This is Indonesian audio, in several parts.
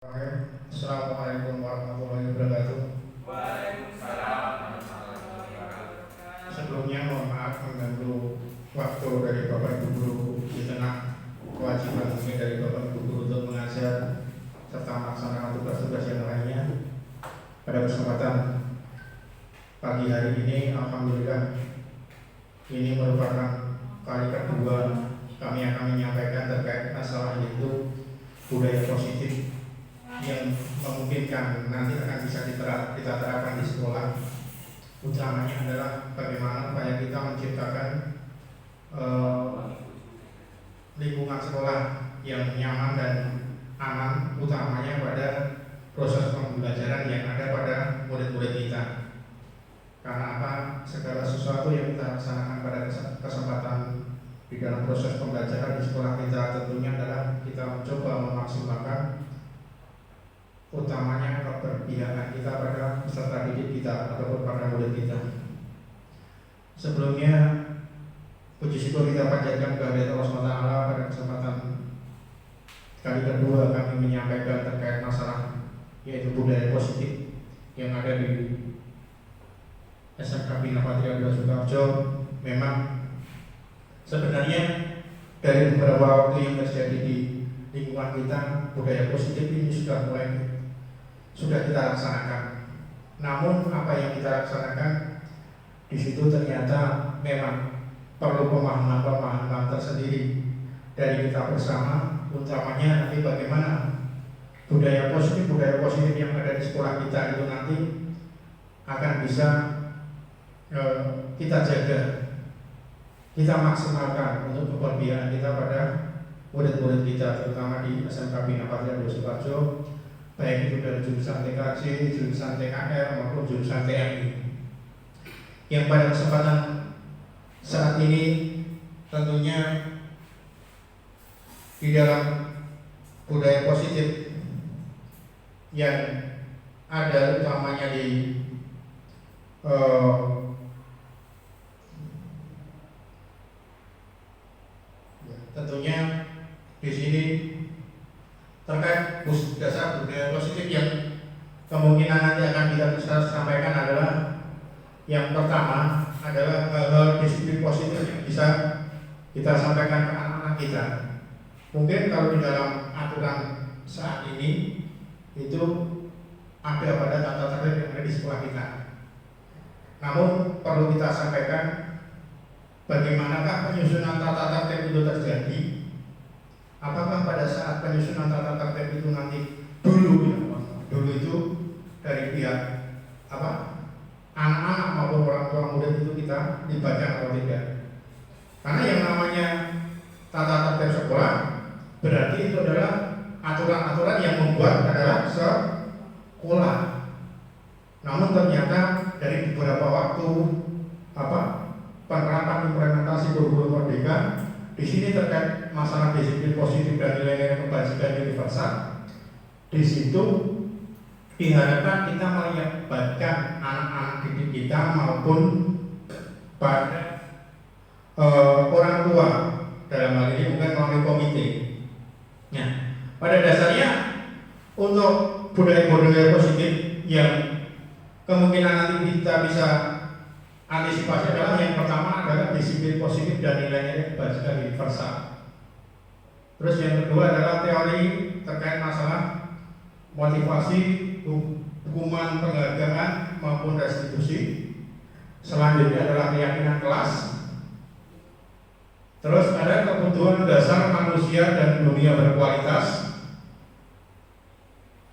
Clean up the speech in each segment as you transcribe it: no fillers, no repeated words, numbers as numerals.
Assalamualaikum warahmatullahi wabarakatuh. Waalaikumsalam warahmatullahi wabarakatuh. Sebelumnya mohon maaf mengganggu waktu dari Bapak Ibu Guru di tengah kewajiban kami dari Bapak Ibu Guru untuk mengajar serta melaksanakan tugas-tugas yang lainnya. Pada kesempatan pagi hari ini, alhamdulillah, ini merupakan kali kedua kami akan menyampaikan terkait masalah yaitu budaya positif yang memungkinkan nanti akan bisa kita terapkan di sekolah. Utamanya adalah bagaimana upaya kita menciptakan lingkungan sekolah yang nyaman dan aman, utamanya pada proses pembelajaran yang ada pada murid-murid kita. Karena apa? Segala sesuatu yang kita laksanakan pada kesempatan di dalam proses pembelajaran di sekolah kita tentunya adalah kita mencoba memaksimalkan utamanya keberpihakan kita pada peserta didik kita ataupun pada murid kita. Sebelumnya, puji syukur kita panjatkan kepada Allah SWT pada kesempatan kali kedua kami menyampaikan terkait masalah yaitu budaya positif yang ada di SMK Bina Patria 2 Sukoharjo. Memang sebenarnya dari beberapa waktu yang terjadi di lingkungan kita, budaya positif ini sudah kita laksanakan. Namun apa yang kita laksanakan di situ ternyata memang perlu pemahaman tersendiri dari kita bersama, utamanya nanti bagaimana budaya positif yang ada di sekolah kita itu nanti akan bisa kita jaga, kita maksimalkan untuk keberpihakan kita pada murid-murid kita, terutama di SMK Bina Patria 2 Sukoharjo, baik itu dari jurusan TKJ, jurusan TKR maupun jurusan TMI. Yang pada kesempatan saat ini tentunya di dalam budaya positif yang ada utamanya di tentunya di sini terkait dasar budaya positif yang kemungkinan nanti akan kita bisa sampaikan adalah yang pertama adalah hal-hal disiplin positif yang bisa kita sampaikan ke anak-anak kita. Mungkin kalau di dalam aturan saat ini itu ada pada tata tertib yang ada di sekolah kita. Namun perlu kita sampaikan bagaimanakah penyusunan tata tertib itu terjadi. Apakah pada saat penyusunan tata tertib itu nanti dulu itu dari pihak anak-anak maupun orang tua murid itu kita libatkan atau tidak? Karena yang namanya tata tertib sekolah berarti itu adalah aturan-aturan yang membuat adalah sekolah. Namun ternyata dari beberapa waktu penerapan implementasi kurikulum merdeka di sini terkait masalah disiplin positif dan nilai-nilai kebajikan universal, di situ diharapkan kita melibatkan anak-anak didik kita maupun pada orang tua, dalam hal ini mungkin melalui komite. Nah, pada dasarnya untuk budaya-budaya positif yang kemungkinan nanti kita bisa antisipasi adalah yang pertama adalah disiplin positif dan nilai-nilai kebajikan universal. Terus yang kedua adalah teori terkait masalah motivasi, hukuman, penghargaan maupun restitusi. Selanjutnya adalah keyakinan kelas. Terus ada kebutuhan dasar manusia dan dunia berkualitas.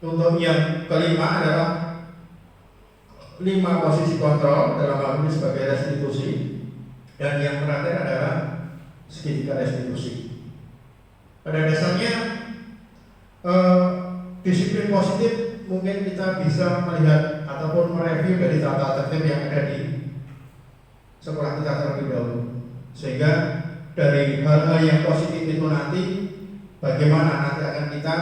Untuk yang kelima adalah 5 posisi kontrol dalam hal ini sebagai restitusi, dan yang terakhir adalah segitiga restitusi. Pada dasarnya disiplin positif mungkin kita bisa melihat ataupun mereview dari tata tertib yang ada di sekolah kita terlebih dahulu, sehingga dari hal-hal yang positif itu nanti bagaimana nanti akan kita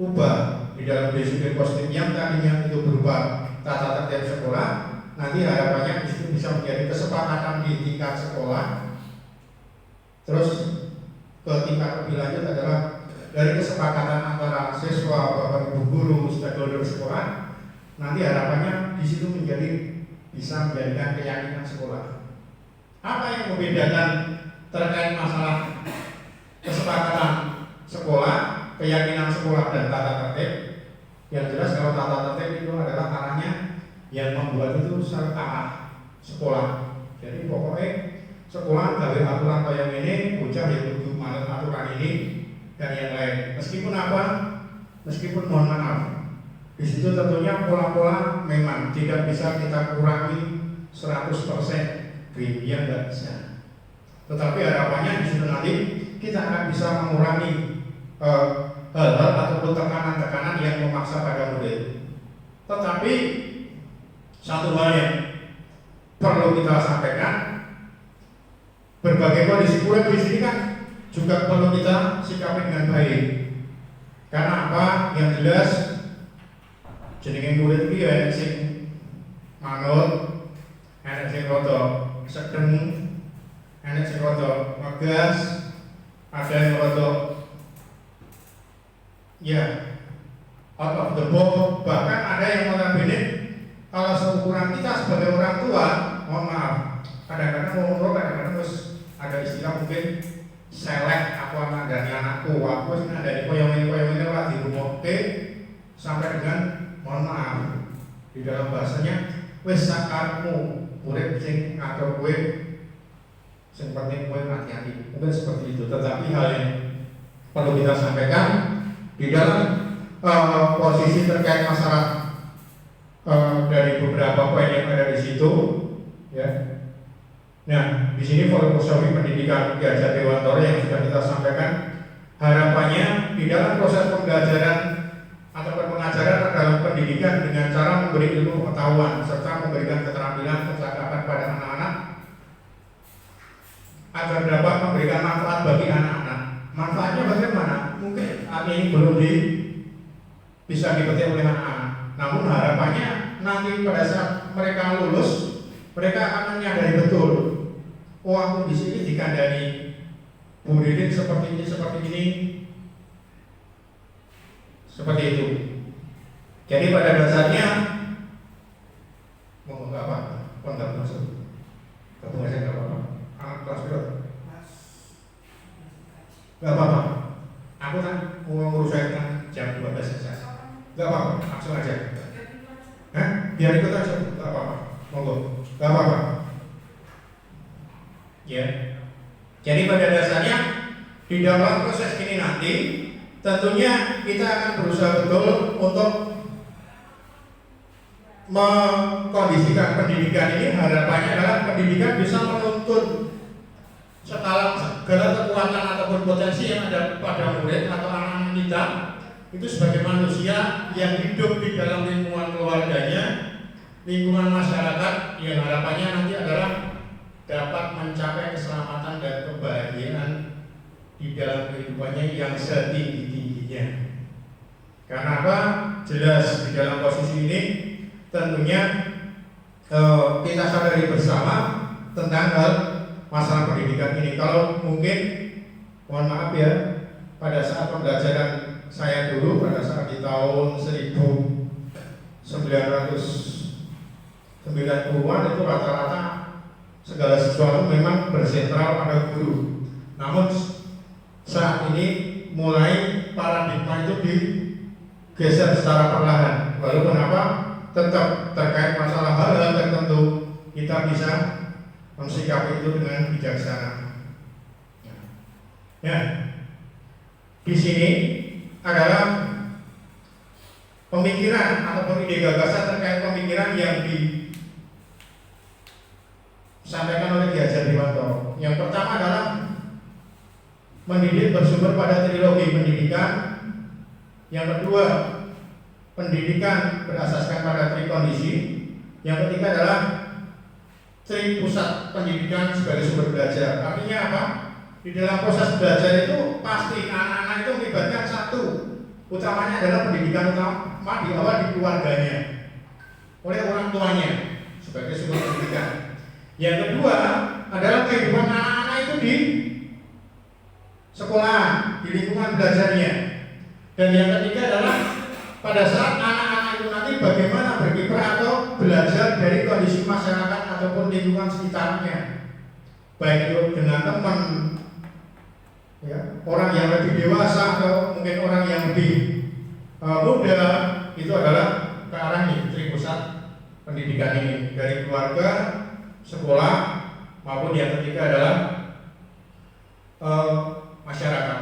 ubah di dalam disiplin positif yang tadinya itu berupa tata tertib sekolah, nanti harapannya itu bisa menjadi kesepakatan di tingkat sekolah. Terus ke tingkat lebih lanjut adalah dari kesepakatan antara siswa, bapak ibu guru, stakeholder sekolah, nanti harapannya di situ bisa menjadikan keyakinan sekolah. Apa yang membedakan terkait masalah kesepakatan sekolah, keyakinan sekolah dan tata tertib? Yang jelas kalau tata tertib itu adalah arahnya yang membuat itu serta sekolah. Jadi pokoknya sekolah gawe aturan kayak ini, bocah yang kudu manut aturan ini dan yang lain. Meskipun apa? Meskipun mohon maaf, di situ tentunya pola-pola memang tidak bisa kita kurangi 100%, ya nggak bisa. Tetapi harapannya di situ nanti kita akan bisa mengurangi hal-hal ataupun tekanan-tekanan yang memaksa pada murid. Tetapi satu hal yang perlu kita sampaikan, berbagai kondisi murid di sini kan juga perlu kita sikapi dengan baik. Karena apa? Yang jelas jenenge murid iki ya enek sing manut, enek sing rada sedeng, enek sing rada ngegas, ada yang rada ya out of the box, bahkan ada yang notabene kalau seukuran kita sebagai orang tua, mohon maaf, kadang-kadang ngomong, kadang-kadang terus ada istilah mungkin selek aku anak dari anakku, aku sih ada di koyong-koyong lah di rumah sampai dengan mohon maaf di dalam bahasanya wes sakarmu murid sing ngatur kowe sing penting kowe hati-hati, mungkin seperti itu. Tetapi hal yang perlu kita sampaikan di dalam posisi terkait masalah dari beberapa poin yang ada di situ, ya. Nah, di sini filosofi pendidikan Ki Hajar Dewantara yang sudah kita sampaikan, harapannya di dalam proses pembelajaran atau pengajaran dalam pendidikan dengan cara memberi ilmu pengetahuan serta memberikan keterampilan kecakapan pada anak-anak agar dapat memberikan manfaat bagi anak-anak. Manfaatnya bagaimana? Mungkin ini belum bisa dipetik oleh anak-anak. Namun harapannya nanti pada saat mereka lulus, mereka akan menyadari betul, oh aku di sini dikandani Bu Didin seperti ini, seperti itu. Jadi pada dasarnya mau nggak apa, nggak masuk, gabung aja nggak apa-apa. Anak kelas berapa? Nggak apa-apa. Aku kan mau nguruskan jam 12 saja. Nggak apa-apa, langsung aja. Biar ikut aja, nggak apa-apa. Monggo, nggak apa-apa. Ya. Jadi pada dasarnya di dalam proses ini nanti tentunya kita akan berusaha betul untuk mengkondisikan pendidikan ini. Harapannya adalah pendidikan bisa menuntun segala kekuatan ataupun potensi yang ada pada murid atau anak-anak kita itu sebagai manusia yang hidup di dalam lingkungan keluarganya, lingkungan masyarakat, yang harapannya nanti adalah dapat mencapai keselamatan dan kebahagiaan di dalam kehidupannya yang setinggi-tingginya. Karena apa? Jelas di dalam posisi ini tentunya kita sadari bersama tentang hal masalah pendidikan ini. Kalau mungkin mohon maaf ya, pada saat pembelajaran saya dulu pada saat di tahun 1990-an itu rata-rata segala sesuatu memang bersentral pada guru. Namun saat ini mulai paradigma itu digeser secara perlahan. Walaupun apa, tetap terkait masalah hal-hal tertentu kita bisa mensikapi itu dengan bijaksana. Ya, di sini adalah pemikiran ataupun ide gagasan terkait pemikiran yang disampaikan oleh Ki Hajar Dewantara. Yang pertama adalah mendidik bersumber pada trilogi pendidikan. Yang kedua, pendidikan berasaskan pada tri kondisi. Yang ketiga adalah tri pusat pendidikan sebagai sumber belajar. Artinya apa? Di dalam proses belajar itu pasti anak-anak itu melibatkan satu, utamanya adalah pendidikan utama di awal di keluarganya oleh orang tuanya sebagai sumber pendidikan. Yang kedua adalah kehidupan anak-anak itu di sekolah, di lingkungan belajarnya. Dan yang ketiga adalah pada saat anak-anak itu nanti bagaimana berkiprah atau belajar dari kondisi masyarakat ataupun lingkungan sekitarnya, baik itu dengan teman, ya, orang yang lebih dewasa atau mungkin orang yang lebih muda. Itu adalah ke arah ini pusat pendidikan ini, dari keluarga, sekolah, maupun yang ketiga adalah masyarakat.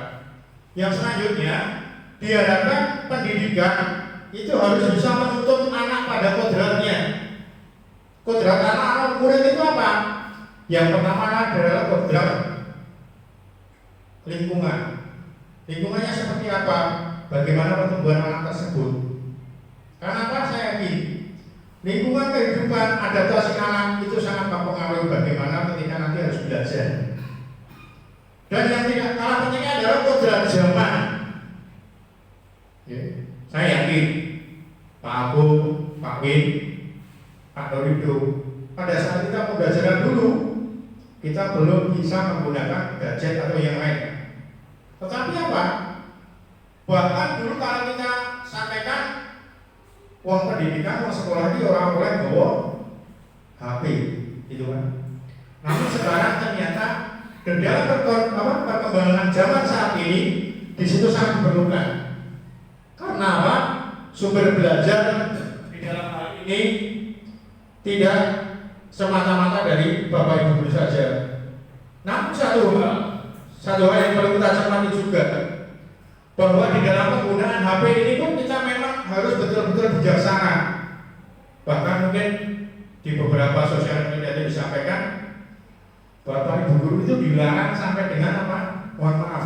Yang selanjutnya diharapkan pendidikan itu harus bisa menuntun anak pada kodratnya. Kodrat anak murid itu apa? Yang pertama adalah kodrat lingkungan. Lingkungannya seperti apa? Bagaimana pertumbuhan anak tersebut? Karena apa? Saya yakin lingkungan kehidupan adaptasi anak itu sangat mempengaruhi bagaimana ketika nanti harus belajar. Dan yang tidak kalah pentingnya adalah kodrat zaman. Saya yakin Pak Agung, Pak Win, Pak Dorido, pada saat kita pembelajaran dulu, kita belum bisa menggunakan gadget atau yang lain. Tetapi apa? Bahkan dulu kalau kita sampaikan uang pendidikan, uang sekolah ini orang boleh bawa HP, gitu kan. Namun sekarang ternyata dalam perkembangan zaman saat ini, di situ sangat diperlukan. Karena apa? Sumber belajar di dalam hal ini tidak semata-mata dari Bapak Ibu guru saja. Namun satu hal yang perlu kita cermati juga, bahwa di dalam penggunaan HP ini pun kita memang harus betul-betul bijaksana. Bahkan mungkin di beberapa sosial media itu disampaikan, Bapak Ibu guru itu dilarang sampai dengan apa? Mohon maaf,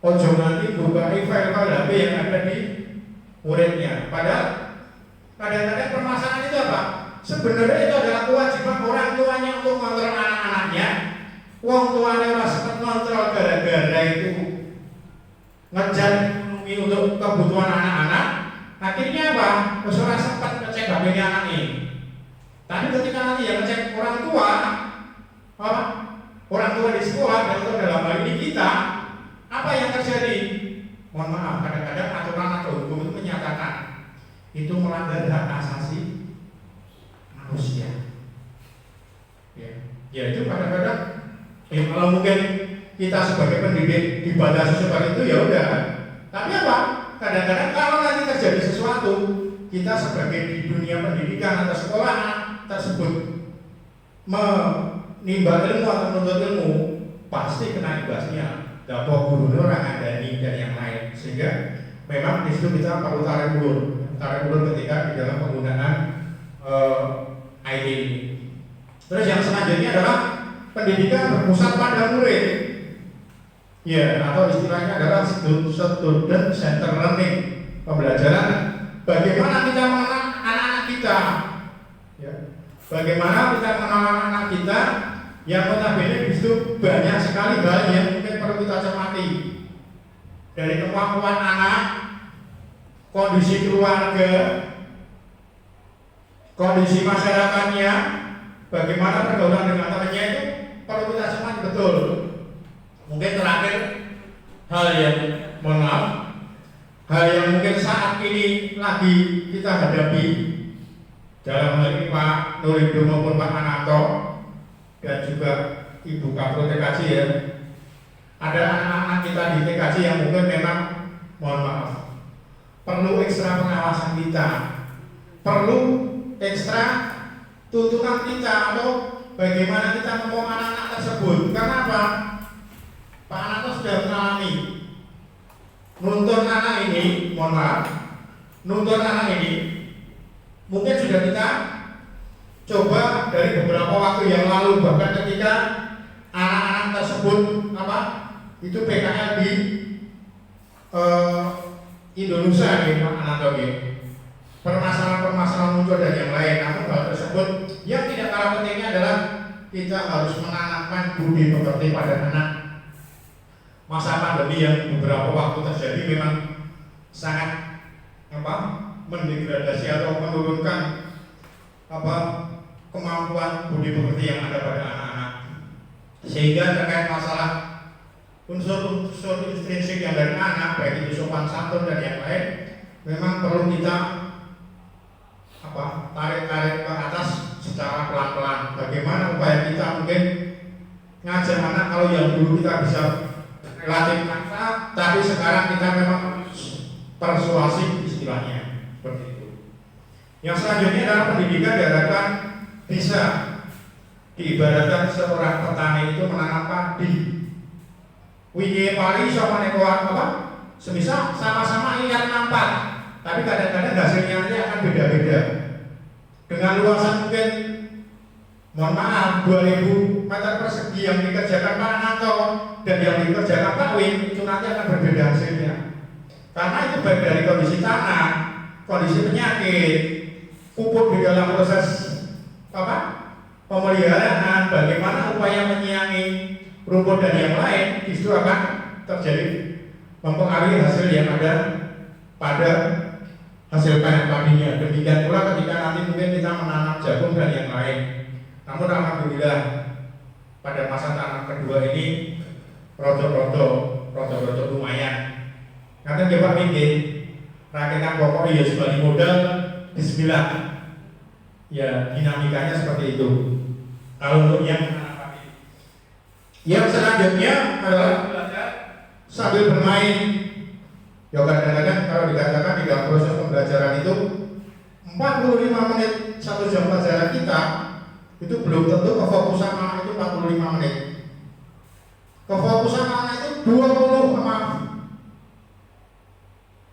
ojo nanti buka file-file HP yang ada di muridnya. Padahal kadang-kadang permasalahan itu apa? Sebenarnya itu adalah kewajiban orang tuanya untuk mengontrol anak-anaknya. Wong tuanya ora sempat ngontrol gara-gara itu ngejar ekonomi untuk kebutuhan anak-anak. Akhirnya apa? Wis ora sempat ngecek HP-nya anak ini. Tapi ketika nanti yang ngecek orang tua, apa? Orang tua di sekolah dan dalam hal ini kita, apa yang terjadi? Mohon maaf, kadang-kadang aturan atau hukum itu menyatakan itu melanggar hak asasi manusia. Ya itu kadang-kadang kalau mungkin kita sebagai pendidik dibatasi seperti itu ya udah. Tapi apa? Kadang-kadang kalau nanti terjadi sesuatu, kita sebagai di dunia pendidikan atau sekolah tersebut menimba ilmu atau menuntut ilmu, pasti kena imbasnya. Dapat guru orang ada ini dan yang lain, sehingga memang di situ kita perlu tarik ulur ketika di dalam penggunaan IT ini. Terus yang selanjutnya adalah pendidikan berpusat pada murid, ya, atau istilahnya adalah student center learning, pembelajaran bagaimana kita mengenal anak-anak kita, ya, bagaimana kita mengenal anak-anak kita. Yang notabene itu banyak sekali hal yang mungkin perlu kita cermati, dari kemampuan anak, kondisi keluarga, kondisi masyarakatnya, bagaimana pergaulan dengan temannya, itu perlu kita cermati betul. Mungkin terakhir hal yang mohon maaf, hal yang mungkin saat ini lagi kita hadapi dalam hal ini Pak Nurido maupun Pak Ananto dan juga Ibu Kapro TKJ, ya, ada anak-anak kita di TKJ yang mungkin memang mohon maaf perlu ekstra pengawasan kita, perlu ekstra tuntunan kita, atau bagaimana kita ngomong anak-anak tersebut. Karena apa? Pak Ananto sudah mengalami nuntun anak ini, mohon maaf, nuntun anak ini mungkin sudah kita coba dari beberapa waktu yang lalu, bahkan ketika anak-anak tersebut itu PKL di Indonesia nih Pak Ananto, permasalahan-permasalahan muncul dan yang lain. Namun hal tersebut yang tidak kalah pentingnya adalah kita harus menanamkan budi pekerti pada anak. Masa pandemi yang beberapa waktu terjadi memang sangat mendegradasi atau menurunkan kemampuan budi pekerti yang ada pada anak-anak, sehingga terkait masalah unsur-unsur intrinsik yang dari anak, baik itu sopan santun dan yang lain, memang perlu kita tarik-tarik ke atas secara pelan-pelan. Bagaimana upaya kita mungkin ngajar anak, kalau yang dulu kita bisa latih kata, tapi sekarang kita memang persuasif istilahnya, seperti itu. Yang selanjutnya adalah pendidikan diharapkan bisa diibaratkan seorang petani itu menanam padi. Wingi pari sama nekoan semisal sama-sama ingat nampak, tapi kadang-kadang hasilnya nanti akan beda-beda. Dengan luasan mungkin, mohon maaf, 2000 meter persegi yang dikerjakan Pak Nanto dan yang dikerjakan Pak Win, itu nanti akan berbeda hasilnya. Karena itu baik dari kondisi tanah, kondisi penyakit, pupuk di dalam proses pemeliharaan, bagaimana upaya menyiangi rumput dan yang lain, justru akan terjadi mempengaruhi hasil yang ada pada hasil panen padinya. Demikian pula ketika nanti mungkin kita menanam jagung dan yang lain. Namun alhamdulillah pada masa tanam kedua ini rodo lumayan. Nanti coba mikir rakitan pokok ya sebagai modal bismillah. Ya dinamikanya seperti itu. Kalau untuk yang selanjutnya adalah sambil bermain. Ya kadang-kadang kalau dikatakan di dalam proses pembelajaran itu 45 menit 1 jam pelajaran kita itu belum tentu kefokusan anak itu 45 menit. Kefokusan anak itu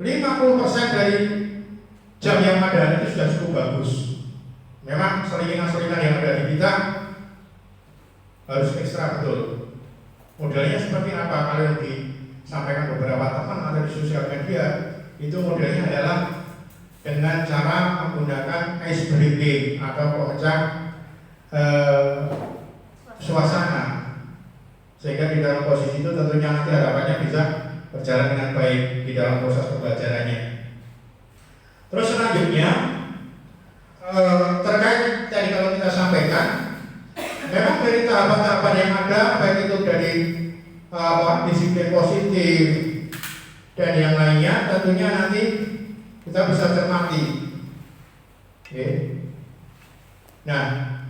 50% dari jam yang ada itu sudah cukup bagus. Memang selingan-selingan yang ada di kita harus ekstra betul. Modelnya seperti apa? Kalau yang disampaikan beberapa teman ada di sosial media, itu modelnya adalah dengan cara menggunakan ice breaking atau pemecah suasana, sehingga di dalam posisi itu tentunya nanti harapannya bisa berjalan dengan baik di dalam proses pembelajarannya. Terus selanjutnya terkait tadi kalau kita sampaikan, memang dari tahapan-tahapan yang ada, baik itu dari disiplin positif dan yang lainnya, tentunya nanti kita bisa cermati. Nah,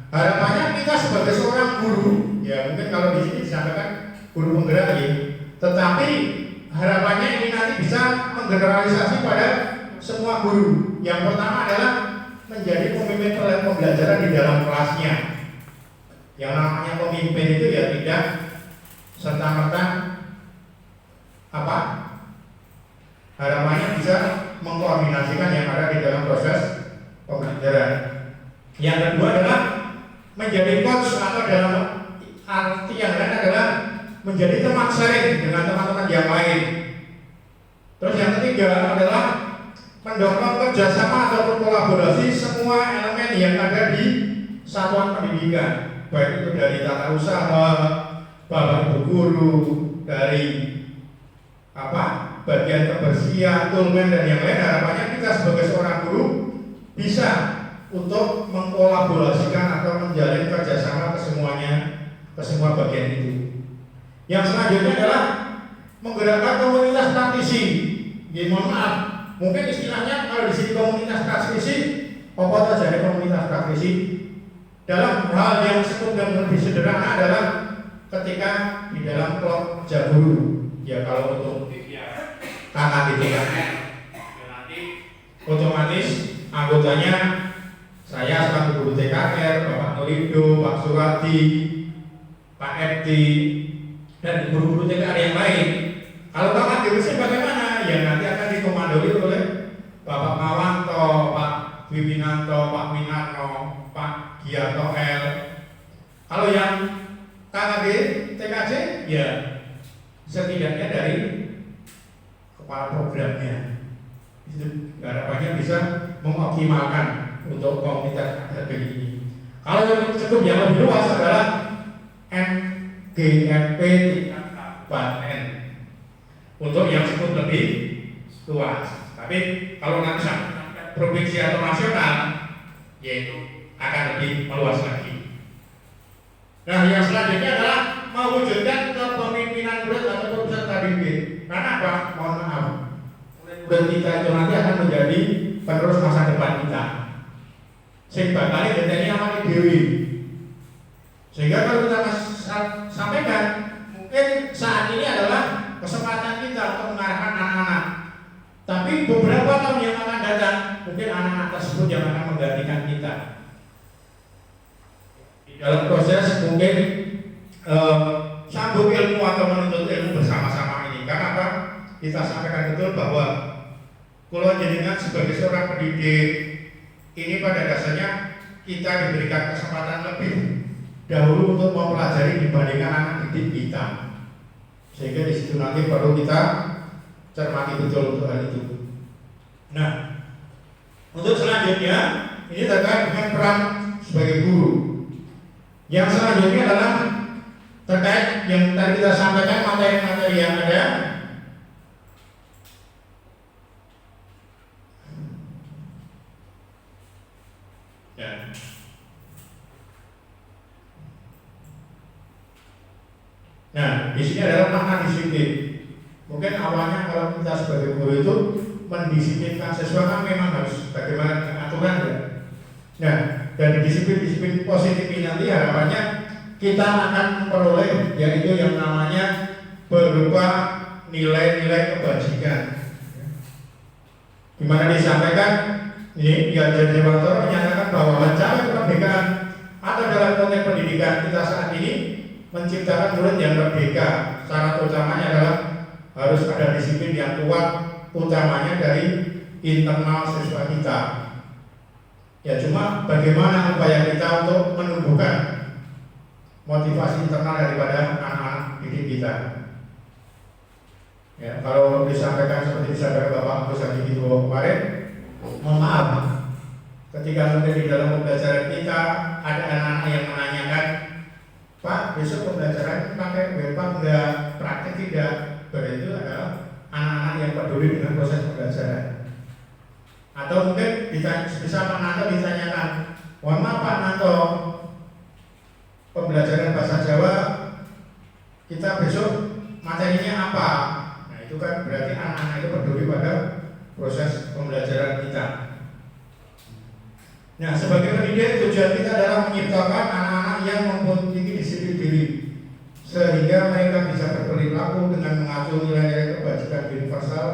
harapannya kita sebagai seorang guru, ya mungkin kalau di sini disampaikan guru penggerak, tetapi harapannya ini nanti bisa menggeneralisasi pada semua guru. Yang pertama adalah menjadi pemimpin pembelajaran di dalam kelasnya. Yang namanya pemimpin itu ya tidak serta-merta harapannya bisa mengkoordinasikan yang ada di dalam proses pembelajaran. Yang kedua adalah menjadi coach, atau dalam arti yang lain adalah menjadi teman sharing dengan teman-teman yang lain. Terus yang ketiga adalah mendorong kerjasama atau kolaborasi semua elemen yang ada di satuan pendidikan, baik itu dari tata usaha, bapak ibu guru, dari bagian kebersihan, tulmen dan yang lain. Harapannya kita sebagai seorang guru bisa untuk mengkolaborasikan atau menjalin kerjasama ke semua bagian itu. Yang selanjutnya adalah menggerakkan komunitas praktisi. Mohon maaf, mungkin istilahnya kalau di sini komunitas praktisi, apa saja komunitas praktisi dalam hal yang lebih sederhana adalah ketika di dalam klub kerja guru. Ya kalau untuk kakak ditingkatnya, nanti otomatis anggotanya saya selaku guru TKR, Bapak Nurido, Pak Surati, Pak FT, dan guru-guru TKR yang lain. Kalau kakak divisi bagaimana? Ya nanti akan dikomandoi oleh Bapak Mawanto, Pak Wibinanto, Pak Minarno, Pak Gianto L. Kalau yang KKD, TKJ, ya setidaknya dari kepala programnya. Itu harapannya bisa mengoptimalkan untuk komunitas akademik ini. Kalau yang cukup yang lebih luas adalah MGMP tingkat kabupaten untuk yang cukup lebih luas. Tapi kalau nanti sampai provinsi atau nasional, yaitu akan lebih meluas lagi. Nah, yang selanjutnya adalah mewujudkan kepemimpinan murid atau peserta didik. Karena apa? Mohon maaf, murid kita itu nanti akan menjadi penerus masa depan kita. Sehingga kali ini aman dewi. Sehingga kalau kita sampaikan, mungkin saat ini adalah kesempatan kita untuk mengarahkan anak-anak. Tapi beberapa tahun yang akan datang, mungkin anak-anak tersebut yang akan menggantikan kita. Di dalam proses mungkin sambung ilmu atau menuntut ilmu bersama-sama ini. Karena apa? Kita sampaikan betul bahwa kalau jenengan sebagai seorang pendidik, ini pada dasarnya kita diberikan kesempatan lebih dahulu untuk mempelajari dibandingkan anak didik kita. Sehingga di situ nanti perlu kita cermati betul untuk hal itu. Nah, untuk selanjutnya ini terkait dengan peran sebagai guru. Yang selanjutnya adalah terkait yang tadi kita sampaikan materi-materi yang ada. Ya. Nah, di sini adalah makna disiplin. Mungkin awalnya kalau kita sebagai guru itu mendisiplinkan siswa kan memang harus bagaimana dengan aturan ya. Nah, dari disiplin-disiplin positif ini nanti harapannya kita akan memperoleh yaitu yang namanya berupa nilai-nilai kebajikan. Di mana disampaikan ini ya Jadi Wantoro menyatakan bahwa mencapai kemerdekaan atau dalam konteks pendidikan kita saat ini menciptakan murid yang merdeka. Syarat utamanya adalah harus ada disiplin yang kuat, utamanya dari internal siswa kita. Ya cuma bagaimana upaya kita untuk menumbuhkan motivasi internal daripada anak-anak didik kita. Ya, kalau disampaikan seperti disampaikan Bapak Agus Hadi Widodo kemarin, mohon maaf, ketika mungkin di dalam pembelajaran kita ada anak-anak yang menanyakan, Pak, besok pembelajaran pakai web enggak, praktek tidak. Berarti itu adalah anak-anak yang peduli dengan proses pembelajaran. Atau mungkin bisa Pak Nanto ditanyakan, mohon maaf Pak Nanto, pembelajaran bahasa Jawa kita besok materinya apa? Nah itu kan berarti anak-anak itu peduli pada proses pembelajaran kita. Nah sebagai pendidik tujuan kita adalah menciptakan anak-anak yang memiliki disiplin diri sehingga mereka bisa berperilaku dengan mengacu nilai-nilai kebajikan universal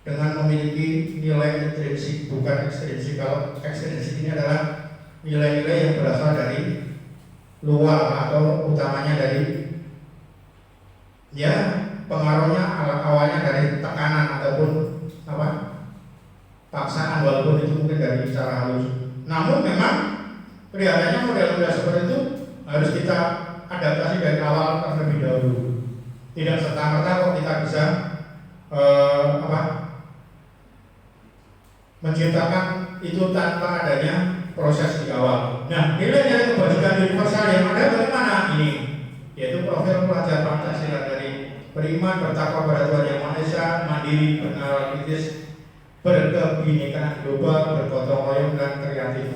dengan memiliki nilai intrinsik bukan ekstrinsik. Kalau ekstrinsik ini adalah nilai-nilai yang berasal dari luar atau utamanya dari ya pengaruhnya awalnya dari tekanan ataupun apa paksaan walaupun itu mungkin dari cara halus. Namun memang kelihatannya model-model seperti itu harus kita adaptasi dari awal terlebih dahulu. Tidak serta-merta kok kita bisa menciptakan itu tanpa adanya proses di awal. Nah, nilai-nilai kebajikan universal yang ada bagaimana ini? Yaitu profil pelajar Pancasila dari beriman, bertakwa pada Tuhan Yang Maha Esa, mandiri, bernalar kritis, berkebinekaan global, bergotong royong dan kreatif.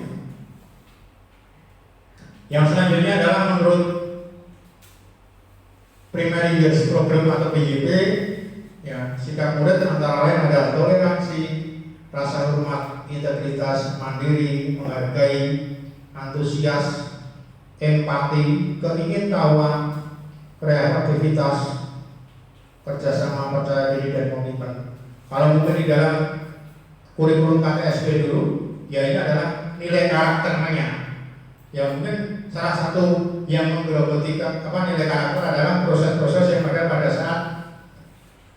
Yang selanjutnya adalah menurut Primary Years Program atau PYP, ya, sikap murid antara lain adalah toleransi, rasa hormat, integritas, mandiri, menghargai, antusias, empati, keingintahuan, kreativitas, kerjasama, percaya diri dan komitmen. Kalau mungkin di dalam kurikulum KTSB dulu, ya ini adalah nilai karakternya. Ya mungkin salah satu yang menggerogoti nilai karakter adalah proses-proses yang ada pada saat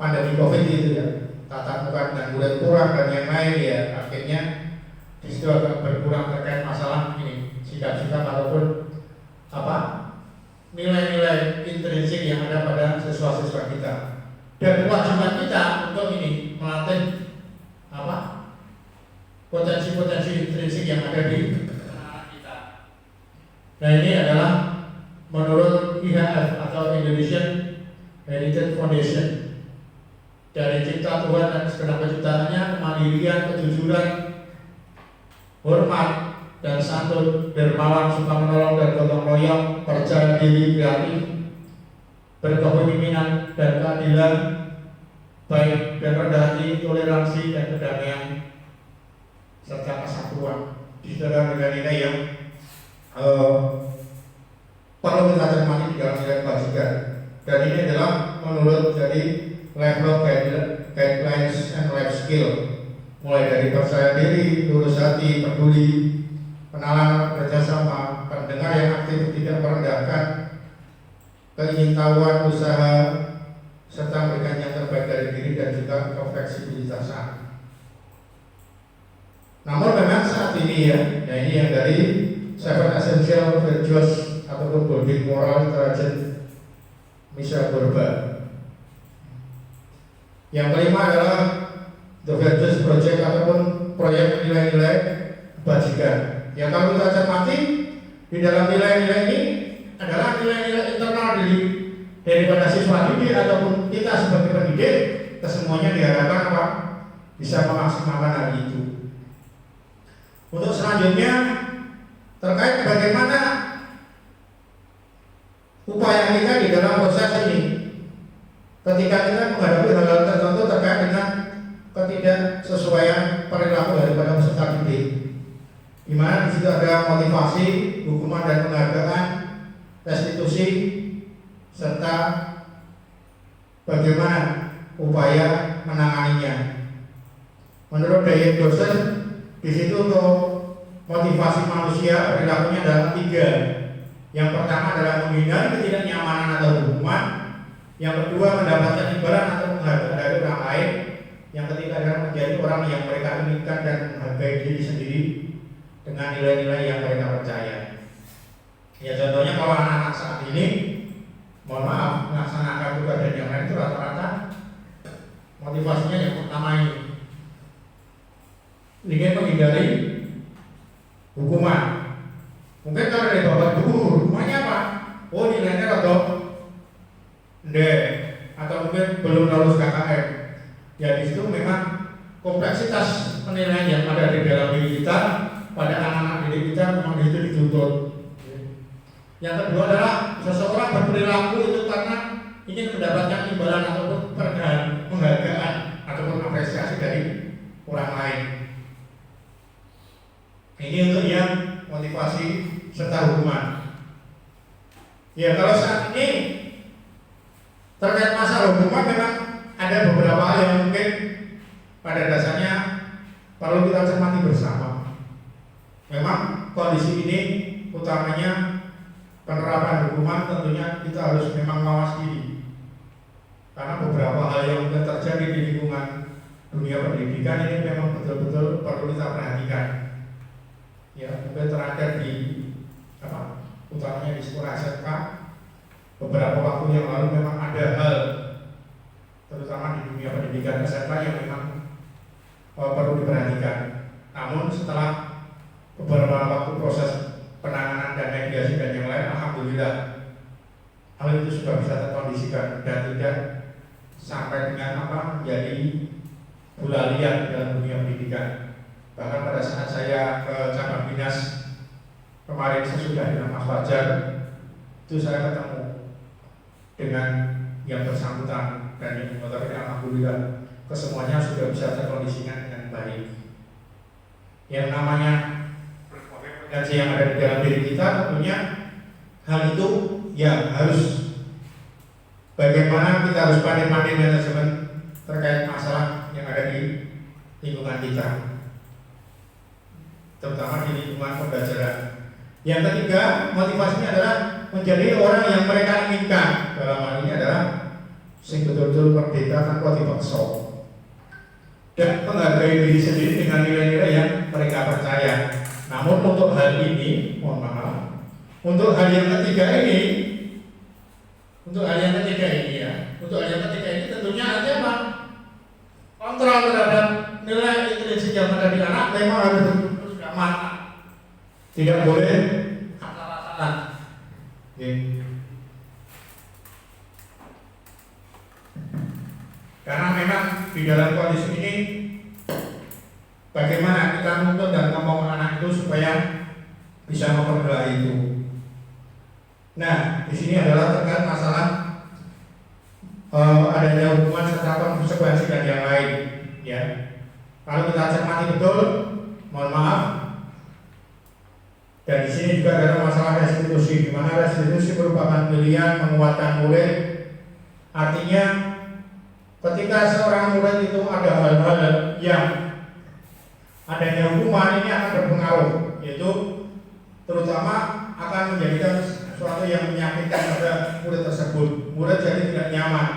pandemi COVID itu ya. Tatap muka dengan murid kurang dan yang lain ya, akhirnya disitu agak berkurang terkait masalah ini sikap-sikap ataupun nilai-nilai intrinsik yang ada pada siswa-siswa kita. Dan kewajiban kita untuk ini melatih potensi-potensi intrinsik yang ada di anak kita. Nah ini adalah menurut IHF atau Indonesian Heritage Foundation. Dari cipta Tuhan dan segenap penciptaannya, kemandirian, kejujuran, hormat, dan santun, dermawan, suka menolong dan gotong royong, percaya diri, kreatif, berkepemimpinan dan keadilan, baik dan rendah hati, toleransi dan kedamaian, serta kesatuan. Di dalam nilai-nilai yang perlu kita cermati di dalam nilai kebajikan. Dan ini adalah menurut dari level guidelines and life skill, mulai dari percaya diri, lurus hati, peduli, kenalan, kerjasama, pendengar yang aktif, tidak merendahkan, keingintahuan, usaha, serta memberikan yang terbaik dari diri dan juga fleksibilitas. Namun memang saat ini ya ini yang dari 7 Essential Virtues ataupun Building Moral Intelligence Michel Bourba. Yang kelima adalah The Virtues Project ataupun proyek nilai-nilai kebajikan. Yang kalau kita cermati di dalam nilai-nilai ini adalah nilai-nilai internal daripada siswa didik ataupun kita sebagai pendidik, kesemuanya diharapkan apa? Bisa memaksimalkan hal itu. Untuk selanjutnya terkait bagaimana upaya kita di dalam proses ini ketika kita menghadapi hal-hal tertentu terkait dengan ketidaksesuaian perilaku daripada peserta didik, di mana di situ ada motivasi, hukuman dan penghargaan, restitusi, serta bagaimana upaya menanganinya. Menurut Dayek Dosen, di situ untuk motivasi manusia perilakunya adalah 3. Yang pertama adalah menghindari ketidaknyamanan atau hukuman. Yang kedua mendapatkan imbalan atau penghargaan dari orang lain. Yang ketiga adalah menjadi orang yang mereka inginkan dan menghargai diri sendiri dengan nilai-nilai yang mereka percaya. Ya contohnya kalau anak-anak saat ini, mohon maaf, melaksanakan tugas dan yang lain itu rata-rata motivasinya yang pertama ini ingin menghindari hukuman. Mungkin kalau dari bapak guru, hukumannya apa? Oh nilainya rada ndek, atau mungkin belum lulus KKM. Ya di situ memang kompleksitas penilaian yang ada di dalam diri kita pada anak-anak didik kita memang itu dituntut. Yang kedua adalah seseorang berperilaku itu karena ingin mendapatkan imbalan ataupun penghargaan ataupun apresiasi dari orang lain. Ini untuk yang motivasi serta hukuman. Ya kalau saat ini terkait masalah hukuman memang ada beberapa hal yang mungkin pada dasarnya perlu kita cermati bersama. Memang kondisi ini utamanya penerapan hukuman tentunya kita harus memang mawas diri. Karena beberapa hal yang terjadi di lingkungan dunia pendidikan ini memang betul-betul perlu kita perhatikan. Ya, mungkin terakhir di utamanya di sekolah SMK beberapa waktu yang lalu memang ada hal terutama di dunia pendidikan SMK yang memang perlu diperhatikan. Namun setelah beberapa waktu proses penanganan dan mediasi dan yang lain, alhamdulillah hal itu sudah bisa terkondisikan dan tidak sampai dengan menjadi bola liar dalam dunia pendidikan. Bahkan pada saat saya ke cabang dinas kemarin sesudah dengan Mas Fajar, itu saya ketemu dengan yang bersangkutan dan yang mengatakan alhamdulillah kesemuanya sudah bisa terkondisikan dengan baik. Yang namanya berkomunikasi yang ada di dalam diri kita tentunya hal itu ya harus bagaimana kita harus pandai-pandai manajemen terkait masalah yang ada di lingkungan kita, terutama di lingkungan pembelajaran. Yang ketiga, motivasinya adalah menjadi orang yang mereka inginkan. Dalam hal ini adalah sing betul-betul merdeka tanpa dipaksa dan menghargai diri sendiri dengan nilai-nilai yang mereka percaya. Namun untuk hal ini, mohon maaf, untuk hal yang ketiga ini tentunya nanti apa? Kontrol terhadap nilai intelijensi yang ada di anak memang harus betul-betul matang. Tidak boleh asal-asalan. Karena memang di dalam kondisi ini bagaimana kita menuntut dan ngomong anak itu supaya bisa memperoleh itu. Nah, di sini adalah terkait masalah adanya hubungan serta konsekuensi dan yang lain, ya. Kalau kita cermati betul, mohon maaf. Dan di sini juga ada masalah restitusi, di mana restitusi merupakan pilihan menguatkan murid. Artinya, ketika seorang murid itu ada hal-hal yang adanya hukuman, ini akan berpengaruh, yaitu terutama akan menjadikan sesuatu yang menyakitkan pada murid tersebut. Murid jadi tidak nyaman.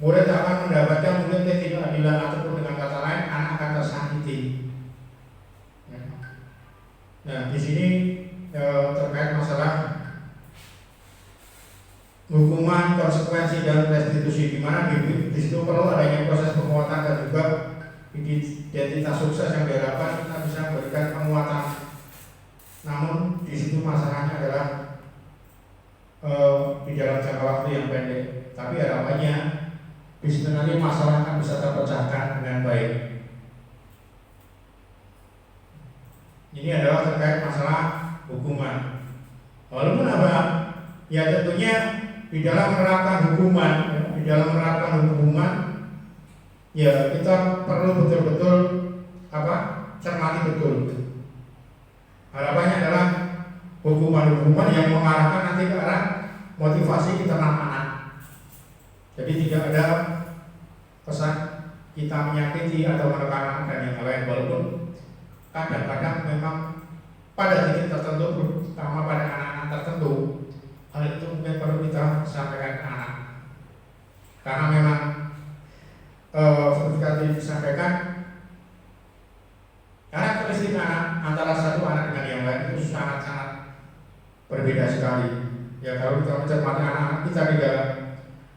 Murid akan mendapatkan mungkin ketidakadilan ataupun dengan kata lain anak akan tersakiti. Nah, di sini terkait masalah hukuman, konsekuensi dan restitusi, di mana di situ perlu adanya proses penguatan dan juga identitas sukses yang diharapkan kita bisa memberikan penguatan. Namun di situ masalahnya adalah di dalam jangka waktu yang pendek. Tapi harapannya di situ nanti masalah akan bisa terpecahkan dengan baik. Ini adalah terkait masalah hukuman. Walaupun apa? Ya tentunya di dalam menerapkan hukuman, ya kita perlu betul-betul cermati betul. Harapannya adalah hukuman-hukuman yang mengarahkan nanti ke arah motivasi kita anak-anak. Jadi tidak ada kesan kita menyakiti atau menekan anak dan yang lain, walaupun kadang-kadang memang pada titik tertentu, terutama pada anak-anak tertentu, hal itu mungkin perlu kita sampaikan ke anak. Karena memang seperti tadi disampaikan, karakteristik anak antara satu anak dengan yang lain itu sangat-sangat berbeda sekali. Ya, kalau kita mencermati anak-anak kita di dalam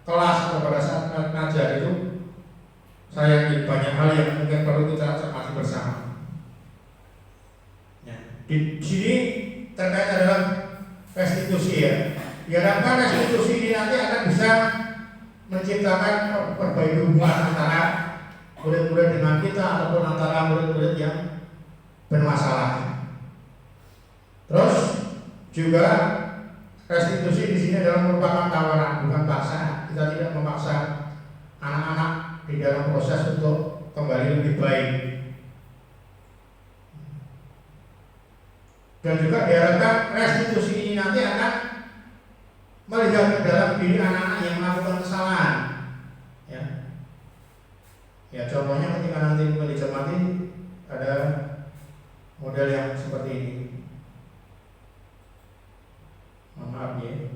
kelas atau pada saat ngajar itu, saya yakin banyak hal yang mungkin perlu kita cermati bersama. Di sini terkait adalah restitusi, ya. Diharapkan restitusi ini nanti akan bisa menciptakan perbaikan hubungan antara murid-murid dengan kita ataupun antara murid-murid yang bermasalah. Terus juga restitusi di sini adalah merupakan tawaran, bukan paksa. Kita tidak memaksa anak-anak di dalam proses untuk kembali lebih baik. Dan juga diharapkan restitusi ini nanti akan melihat ke dalam diri anak-anak yang melakukan kesalahan. Ya, contohnya ketika nanti dicermati ada model yang seperti ini. Maaf ya.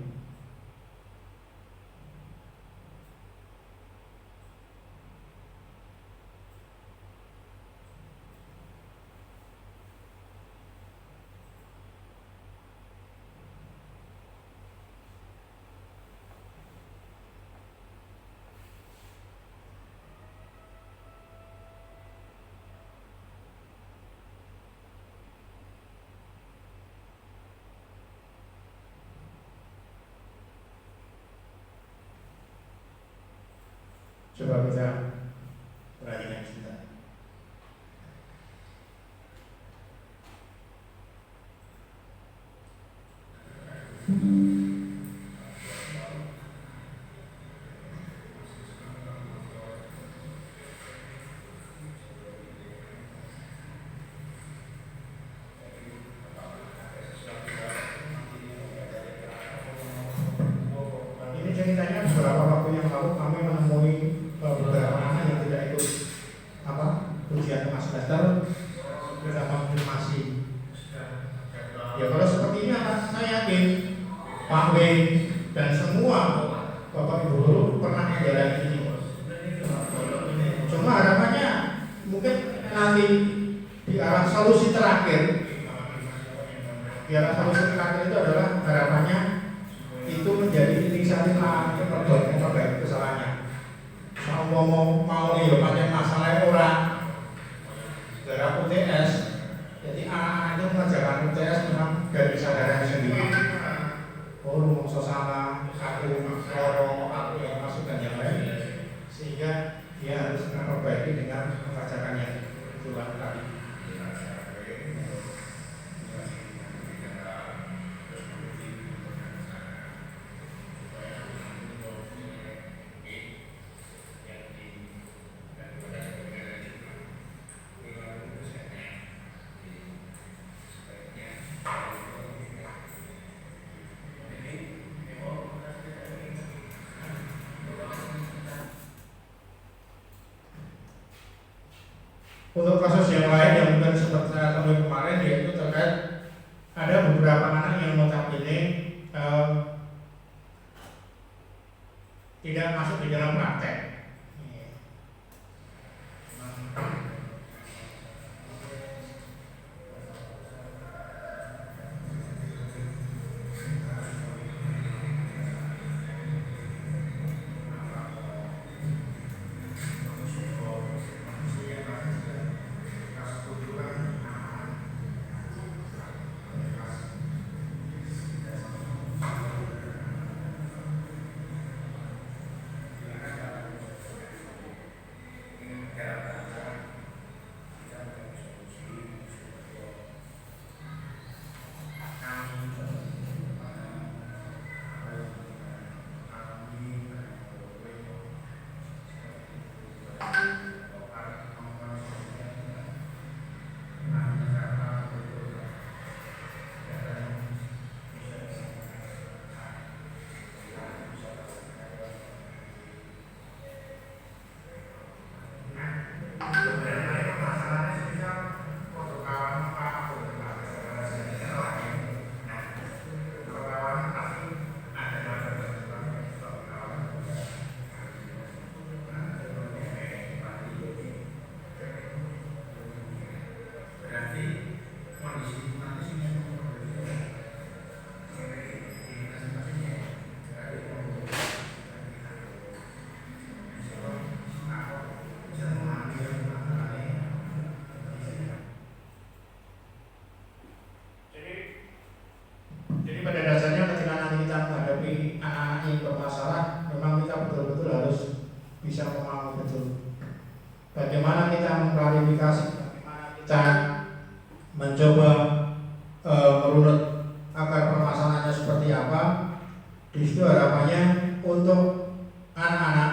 Coba kita perhatikan sebentar. Ini ceritanya beberapa waktu yang lalu kami menemui beberapa anak yang tidak ikut ujian tengah semester sudah konfirmasi. Ya kalau seperti ini saya yakin Pak W dan semua Bapak Ibu guru pernah menjalani ini. Cuma harapannya mungkin nanti di arah solusi terakhir. Di arah solusi terakhir itu adalah harapannya itu menjadi inisiatif memperbaiki kesalahannya. Kalau mau nih pakai masalah orang gara UTS, jadi anak-anak itu mengajarkan UTS memang dari kesadaran sendiri. Oh, rumah salah, aku yang masuk dan yang lain, sehingga dia harus memperbaiki dengan membacakannya. Itulah tadi. Untuk kasus yang lain yang mungkin seperti saya temui kemarin, yaitu terkait ada beberapa anak yang notabene tidak masuk di dalam praktek. Jadi pada dasarnya ketika nanti kita menghadapi anak-anak yang bermasalah, memang kita betul-betul harus bisa memahami betul bagaimana kita mengklarifikasi, bagaimana kita mencoba merunut akar permasalahannya seperti apa. Di situ harapannya untuk anak-anak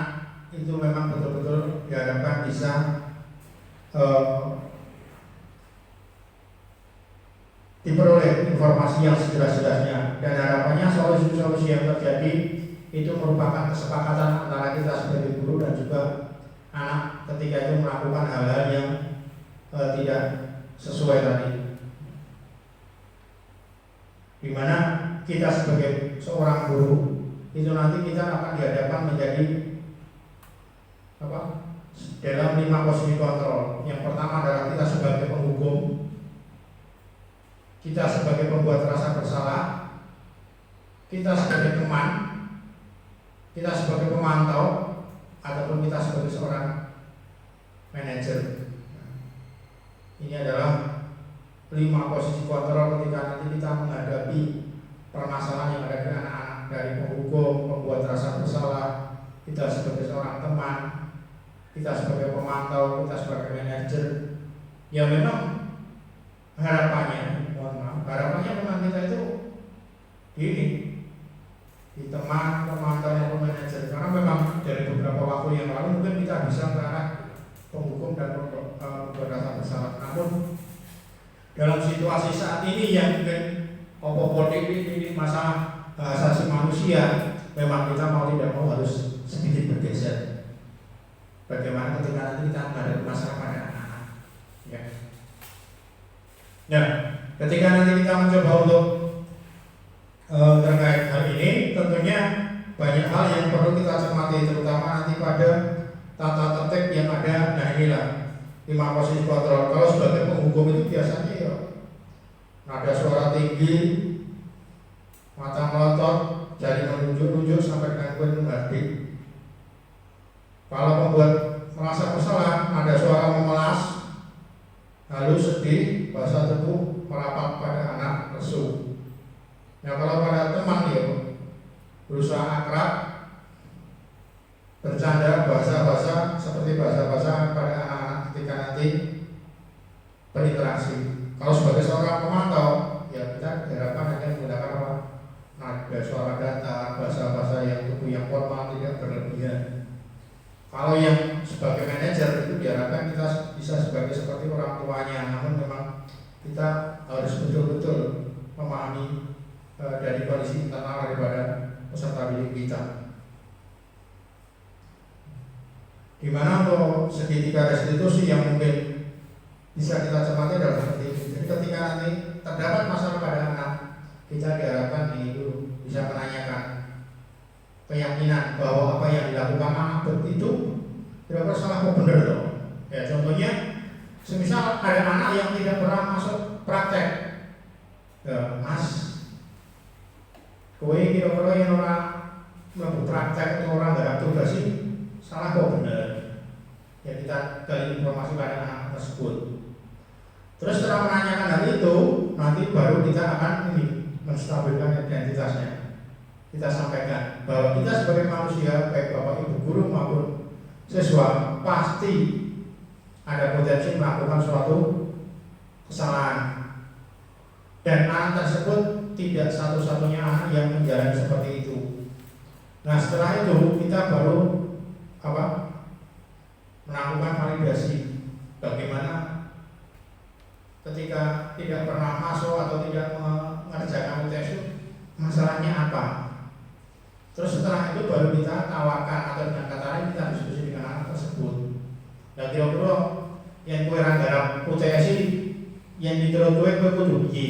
itu memang betul-betul diharapkan bisa diperoleh informasi yang sejelas-jelasnya, dan harapannya solusi-solusi yang terjadi itu merupakan kesepakatan antara kita sebagai guru dan juga anak ketika itu melakukan hal-hal yang tidak sesuai tadi, dimana kita sebagai seorang guru itu nanti kita akan dihadapkan menjadi dalam 5 posisi kontrol. Yang pertama adalah kita sebagai penghukum, kita sebagai pembuat rasa bersalah, kita sebagai teman, kita sebagai pemantau, ataupun kita sebagai seorang manajer. Ini adalah 5 posisi kontrol ketika nanti kita menghadapi permasalahan yang ada di anak-anak, dari penghukum, pembuat rasa bersalah, kita sebagai seorang teman, kita sebagai pemantau, kita sebagai manajer. Ya memang harapannya memang kita itu di teman, pemantau maupun manajer, karena memang dari beberapa waktu yang lalu mungkin kita bisa ke arah penghukum dan pembuat rasa bersalah. Namun dalam situasi saat ini yang mungkin ini masalah asasi manusia, memang kita mau tidak mau harus sedikit bergeser. Bagaimana ketika nanti kita menghadapi masalah pada anak-anak, ya. Nah, ketika nanti kita mencoba untuk terkait hal ini, tentunya banyak hal yang perlu kita cermati, terutama nanti pada tata tertib yang ada. Nah inilah 5 posisi kontrol. Kalau sebagai penghukum itu biasanya ya nada suara tinggi, mata melotot, jari menunjuk-nunjuk sampai dengan kulit menghardik. Kalau membuat merasa bersalah, ada suara memelas, halus, sedih, bahasa tubuh merapat pada anak, lesu. Nah kalau pada teman ya berusaha akrab, bercanda, bahasa-bahasa seperti bahasa-bahasa pada anak-anak ketika nanti berinteraksi. Kalau sebagai seorang pemantau, ya kita diharapkan hanya menggunakan apa? Nada suara datar, bahasa-bahasa yang tubuh yang formal, tidak berlebihan. Kalau yang sebagai manajer itu diharapkan kita bisa sebagai seperti orang tuanya, namun memang kita harus betul-betul memahami dari kondisi internal daripada peserta didik kita. Di mana untuk segitiga restitusi yang mungkin bisa kita cermati adalah seperti itu. Jadi ketika nanti terdapat masalah pada anak, kita diharapkan itu bisa menanyakan keyakinan bahwa apa yang dilakukan anak itu kira-kira salah atau benar loh. Ya contohnya, semisal ada anak yang tidak pernah masuk praktek, ya, Mas, kowe kira-kira yang orang melakukan praktek atau orang garap tugas ini salah atau benar? Ya kita gali informasi pada anak tersebut. Terus setelah menanyakan hal itu, nanti baru kita akan menstabilkan identitasnya. Kita sampaikan bahwa kita sebagai manusia, baik bapak ibu guru maupun siswa, pasti ada potensi melakukan suatu kesalahan. Dan anak tersebut tidak satu-satunya anak yang menjalani seperti itu. Nah setelah itu kita baru melakukan validasi bagaimana ketika tidak pernah masuk atau tidak mengerjakan UTS itu masalahnya apa. Terus setelah itu baru kita tawarkan atau dengan kata lain kita diskusi dengan anak tersebut. Dan kira-kira yang kue garap UTS ini yang diterus kue kudu iki.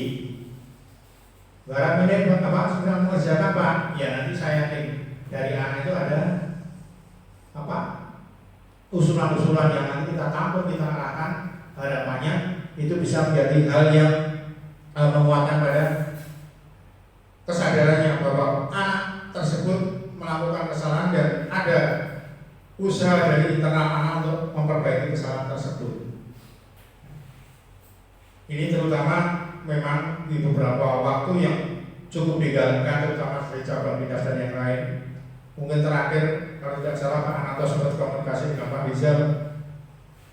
Garap ini sebenarnya mengerjakan Pak. Ya nanti saya yakin dari anak itu ada usulan-usulan yang nanti kita tampung, kita arahkan, harapannya itu bisa menjadi hal yang menguatkan pada kesadarannya bahwa anak tersebut melakukan kesalahan dan ada usaha dari internal anak untuk memperbaiki kesalahan tersebut. Ini terutama memang di beberapa waktu yang cukup digalakkan, terutama dari cabang dinas dan yang lain. Mungkin terakhir kalau tidak salah Pak Ananto sempat komunikasi dengan Pak Rizal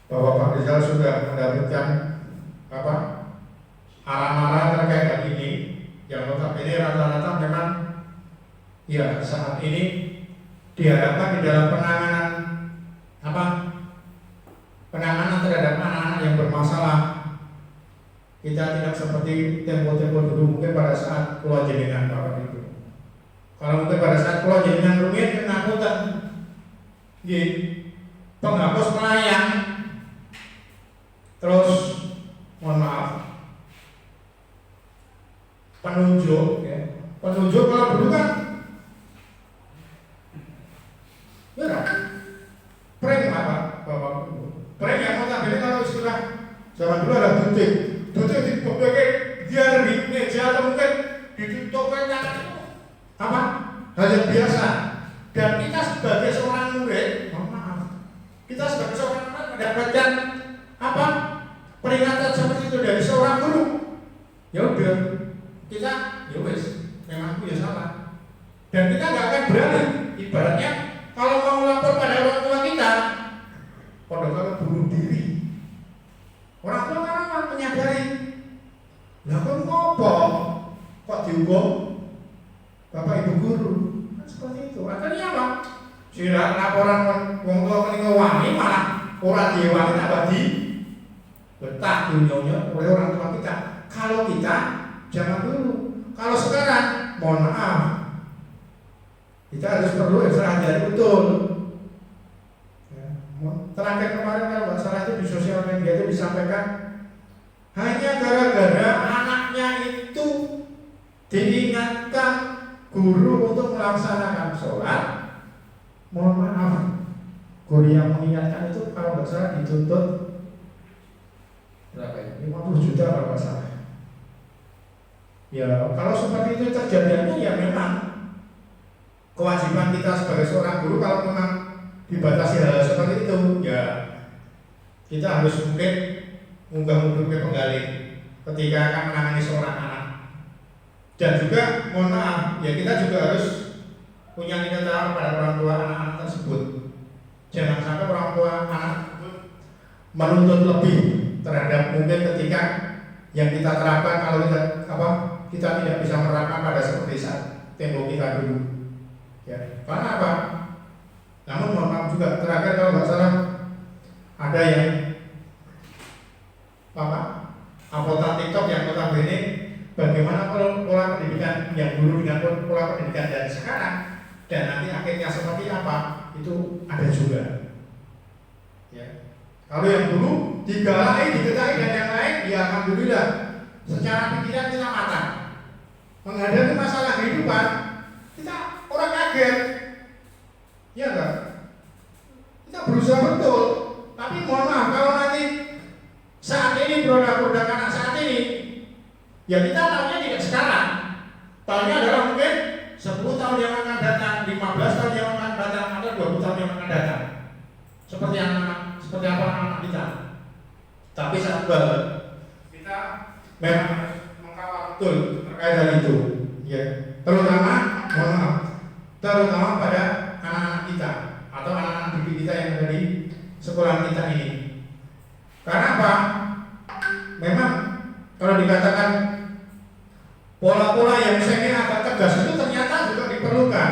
bahwa Pak Rizal sudah mendapatkan arah-arah terkait hal ini yang notabene rata-rata memang ya saat ini diharapkan di dalam penanganan terhadap anak-anak yang bermasalah. Kita tidak seperti tempo-tempo dulu mungkin pada saat pulau jenengan Bapak Ibu. Kalau mungkin pada saat pulau jenengan rumit pengakutan penghapus melayang, terus mohon maaf penunjuk kalau dulu kan ya prank apa Bapak Ibu, prank yang notabene kalau istilah zaman dulu ada dutik di berbagai biar di meja atau mungkin ditutupkan hal yang biasa. Dan kita sebagai seorang murid, kita sebagai seorang murid mendapatkan peringatan seperti itu dari seorang guru. Ya udah, kita ya wes, memang itu ya salah. Dan kita nggak akan berani. Ibaratnya kalau mau lapor pada orang tua kita, pada kalau bunuh diri. Orang tua kan menyadari, lah kok ngopo kok dihukum Bapak Ibu guru. Seperti itu. Akhirnya apa? Sudah laporan wong tua menika wani malah ora diwangi tambah di betah dunyonya oleh orang tua kita. Kalau kita jangan dulu. Kalau sekarang mohon maaf, kita harus perlu ekstra hati-hati betul. Ya. Terakhir kemarin kalau nggak salah itu di sosial media itu disampaikan hanya gara-gara anaknya itu diingatkan guru untuk melaksanakan sholat, mohon maaf, guru yang mengingatkan itu kalau nggak salah dituntut berapa ya? 50 juta kalau nggak salah. Ya kalau seperti itu terjadinya ya memang kewajiban kita sebagai seorang guru kalau memang dibatasi hal seperti itu ya kita harus mungkin mundur ke penggali ketika akan menangani seorang anak. Dan juga mohon maaf, ya kita juga harus punya nilai pada orang tua anak-anak tersebut. Jangan sampai orang tua anak tersebut menuntut lebih terhadap mungkin ketika yang kita terapkan kalau kita tidak bisa menerapkan pada seperti saat tempo kita dulu. Ya, karena apa? Namun mohon maaf juga terakhir kalau nggak salah ada yang anggota TikTok yang notabene bagaimana pola pendidikan yang dulu dengan pola pendidikan dari sekarang dan nanti akhirnya seperti apa itu ada juga. Ya. Kalau yang dulu digalai, diketai dan yang lain, ya alhamdulillah secara pikiran kita matang. Menghadapi masalah kehidupan, kita orang kaget, ya enggak? Kita berusaha betul, tapi mohon maaf kalau nanti saat ini produk-produk anak saat ini, ya kita tahunya tidak sekarang, tahunya adalah mungkin 10 tahun yang akan datang, 15 tahun yang akan datang, atau 20 tahun yang akan datang. Seperti apa anak kita. Tapi sahabat, kita memang harus mengkawal betul terkait hal itu, ya. Terutama pada anak-anak kita atau anak-anak didik kita yang ada di sekolah kita ini. Karena apa? Memang kalau dikatakan pola-pola yang misalnya agak tegas itu ternyata juga diperlukan,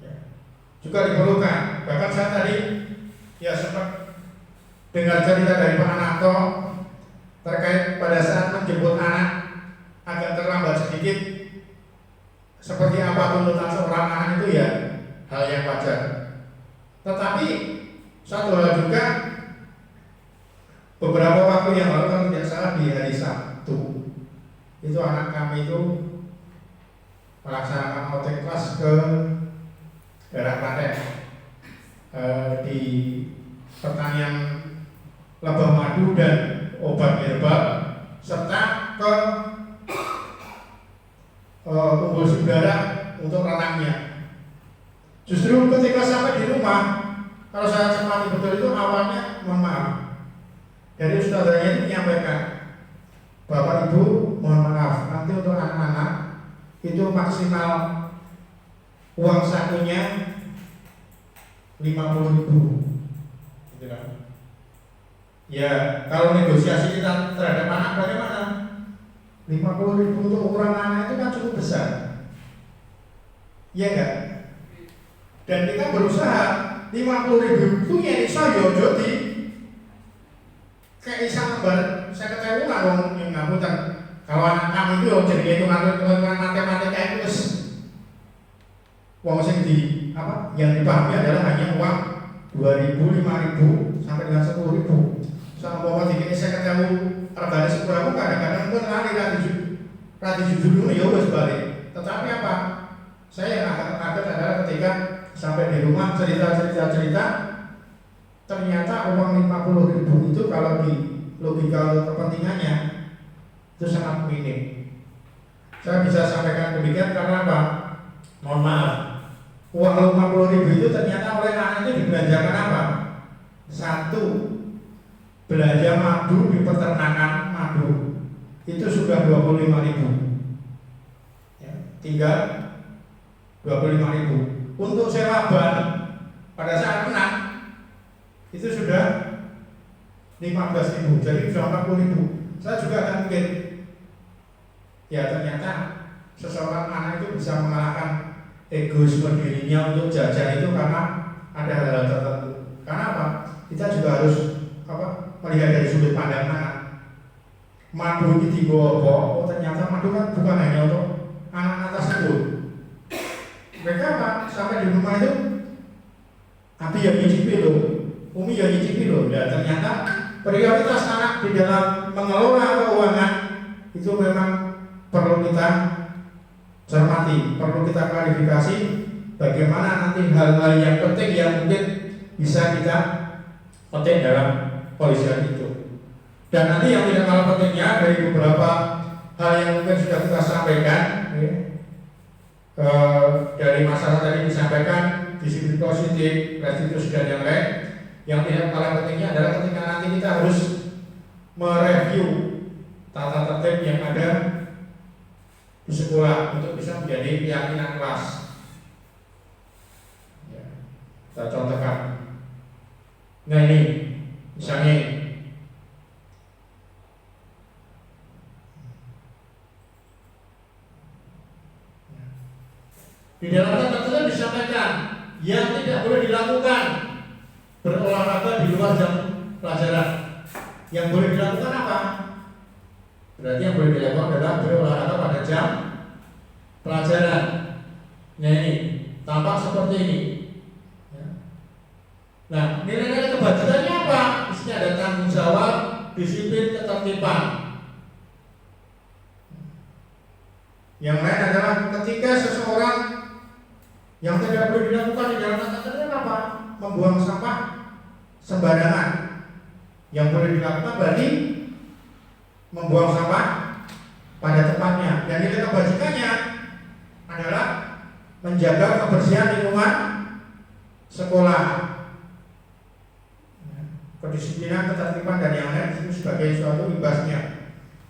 ya. Juga diperlukan. Bahkan saya tadi ya sempat dengar cerita dari Pak Ananto terkait pada saat menjemput anak agak terlambat sedikit, seperti apa tuntutan seorang anak itu ya hal yang wajar. Tetapi satu hal juga, beberapa waktu yang lalu kalau tidak salah di hari Sabtu itu anak kami itu melaksanakan outing kelas ke daerah Klaten, di pertanian lebah madu dan obat herbal, serta ke Umbul Sudara untuk renangnya. Justru ketika sampai di rumah, kalau saya cermati betul itu awalnya, mohon maaf, dari ustadzanya itu menyampaikan, Bapak Ibu mohon maaf, nanti untuk anak-anak itu maksimal uang sakunya 50.000, gitu kan? Ya kalau negosiasi kita terhadap anak bagaimana? 50.000 untuk ukuran anak itu kan cukup besar, iya enggak? Dan kita berusaha 50.000 itu yang iso jadi kayak isa lembar saya ketahui dong yang ngapunten. Kalau anak kami itu jadi hitungan matematika itu terus uang sing di apa yang dipahami adalah hanya uang 2.000, 5.000 sampai dengan 10.000. Sama bawa tiket saya ketahui regane 10.000 kadang-kadang pun lari rati jujur dulu ya wes balik. Tetapi apa? Saya yang agak kaget adalah ketika sampai di rumah cerita ternyata uang 50.000 itu kalau di logika kepentingannya itu sangat minim. Saya bisa sampaikan demikian karena apa? Mohon maaf, uang 50.000 itu ternyata oleh anak itu dibelanjakan apa? Satu, belanja madu di peternakan madu itu sudah 25.000, ya, tinggal 25.000. Untuk sewa ban pada saat renang itu sudah 15.000, jadi sudah 40.000. Saya juga akan mungkin, ya ternyata seseorang anak itu bisa mengalahkan egoisme dirinya untuk jajan itu karena ada hal-hal tertentu. Karena apa? Kita juga harus melihat dari sudut pandang anak. Madu ini dibawa, oh ternyata madu kan bukan hanya untuk anak-anak tersebut. Mereka apa? Sampai di rumah itu, tapi yang nyicipi loh, Umi yang nyicipi loh. Dan ternyata prioritas anak di dalam mengelola keuangan itu memang perlu kita cermati, perlu kita klarifikasi bagaimana nanti hal-hal yang penting yang mungkin bisa kita petik dalam polisian itu. Dan nanti yang tidak kalah pentingnya dari beberapa hal yang mungkin sudah kita sampaikan, ya, dari masalah tadi disampaikan disiplin positif, restitusi dan yang lain. Yang tidak kalah pentingnya adalah ketika nanti kita harus mereview tata tertib yang ada di sekolah untuk bisa menjadi keyakinan kelas. Ya, kita contohkan. Nah ini, misalnya di dalam tata tertib disampaikan yang tidak boleh dilakukan berolahraga di luar jam pelajaran. Yang boleh dilakukan apa? Berarti yang boleh dilakukan adalah berolahraga pada jam pelajaran. Nah ini tampak seperti ini. Nah nilai-nilai kebajikannya apa? sini ada tanggung jawab, disiplin, ketertiban. Yang lain adalah ketika seseorang yang tidak boleh dilakukan di dalam tata tertib apa? Membuang sampah sembarangan. Yang boleh dilakukan berarti membuang sampah pada tempatnya. Dan nilai kebajikannya adalah menjaga kebersihan lingkungan sekolah. Kedisiplinan, ketertiban dan yang lain itu sebagai suatu imbasnya.